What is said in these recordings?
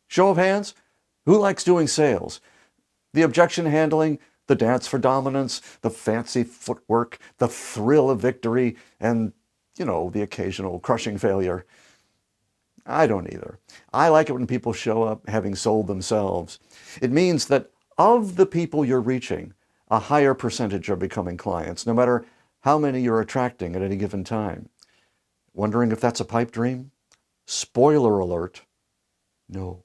Show of hands, who likes doing sales? The objection handling, the dance for dominance, the fancy footwork, the thrill of victory, and, the occasional crushing failure. I don't either. I like it when people show up having sold themselves. It means that of the people you're reaching, a higher percentage are becoming clients, no matter how many you're attracting at any given time. Wondering if that's a pipe dream? Spoiler alert, no.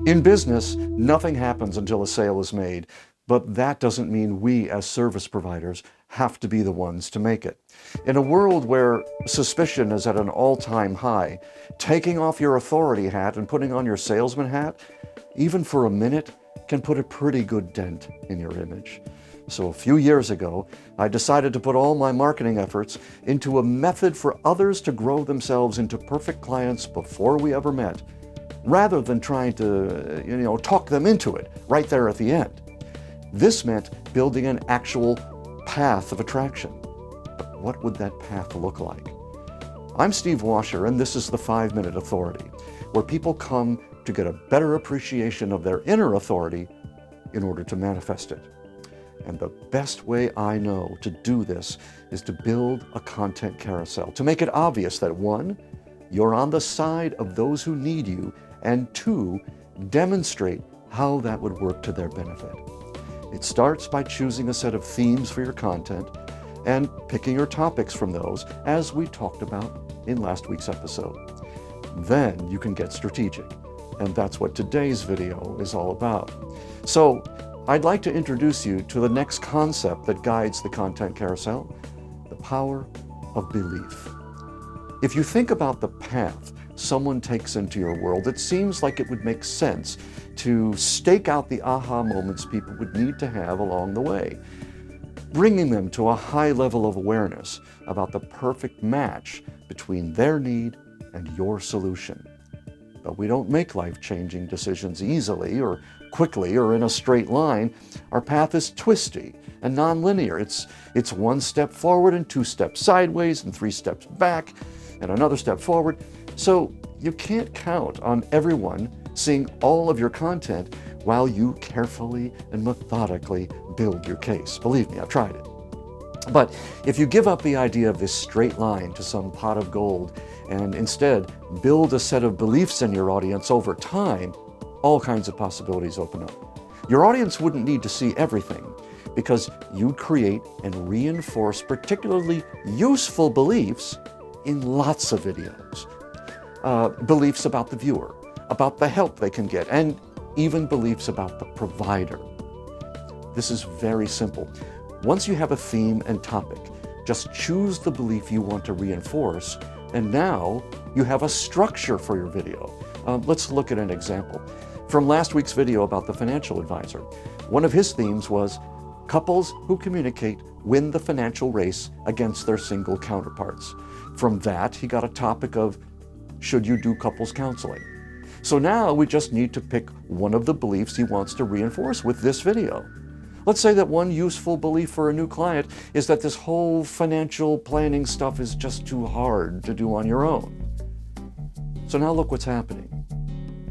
In business, nothing happens until a sale is made, but that doesn't mean we as service providers have to be the ones to make it. In a world where suspicion is at an all-time high, taking off your authority hat and putting on your salesman hat, even for a minute, can put a pretty good dent in your image. So a few years ago, I decided to put all my marketing efforts into a method for others to grow themselves into perfect clients before we ever met, rather than trying to, talk them into it right there at the end. This meant building an actual path of attraction. But what would that path look like? I'm Steve Washer, and this is the 5-Minute Authority, where people come to get a better appreciation of their inner authority in order to manifest it. And the best way I know to do this is to build a content carousel, to make it obvious that 1, you're on the side of those who need you, and 2, demonstrate how that would work to their benefit. It starts by choosing a set of themes for your content and picking your topics from those, as we talked about in last week's episode. Then you can get strategic, and that's what today's video is all about. So I'd like to introduce you to the next concept that guides the content carousel, the power of belief. If you think about the path someone takes into your world, it seems like it would make sense to stake out the aha moments people would need to have along the way, bringing them to a high level of awareness about the perfect match between their need and your solution. But we don't make life-changing decisions easily or quickly or in a straight line. Our path is twisty and nonlinear. It's 1 step forward and 2 steps sideways and 3 steps back and another step forward. So you can't count on everyone seeing all of your content while you carefully and methodically build your case. Believe me, I've tried it. But if you give up the idea of this straight line to some pot of gold and instead build a set of beliefs in your audience over time, all kinds of possibilities open up. Your audience wouldn't need to see everything because you'd create and reinforce particularly useful beliefs in lots of videos. Beliefs about the viewer, about the help they can get, and even beliefs about the provider. This is very simple. Once you have a theme and topic, just choose the belief you want to reinforce, and now you have a structure for your video. Let's look at an example. From last week's video about the financial advisor, one of his themes was couples who communicate win the financial race against their single counterparts. From that, he got a topic of should you do couples counseling? So now we just need to pick one of the beliefs he wants to reinforce with this video. Let's say that one useful belief for a new client is that this whole financial planning stuff is just too hard to do on your own. So now look what's happening.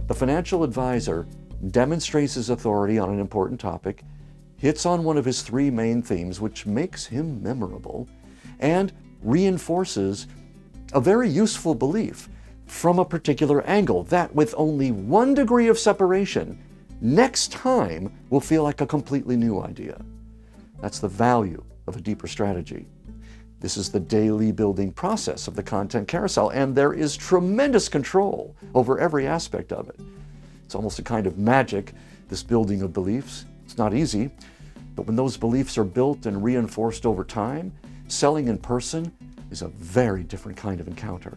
The financial advisor demonstrates his authority on an important topic, hits on one of his 3 main themes, which makes him memorable, and reinforces a very useful belief from a particular angle that, with only 1 degree of separation, next time will feel like a completely new idea. That's the value of a deeper strategy. This is the daily building process of the content carousel, and there is tremendous control over every aspect of it. It's almost a kind of magic, this building of beliefs. It's not easy, but when those beliefs are built and reinforced over time, selling in person is a very different kind of encounter.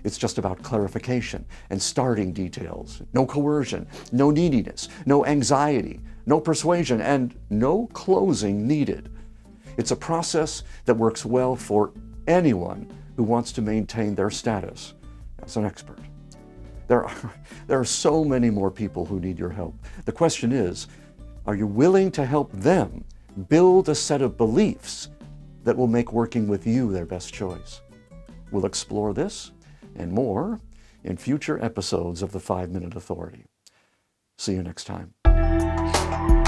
It's just about clarification and starting details, no coercion, no neediness, no anxiety, no persuasion, and no closing needed. It's a process that works well for anyone who wants to maintain their status as an expert. There are so many more people who need your help. The question is, are you willing to help them build a set of beliefs that will make working with you their best choice? We'll explore this and more in future episodes of the 5-Minute Authority. See you next time.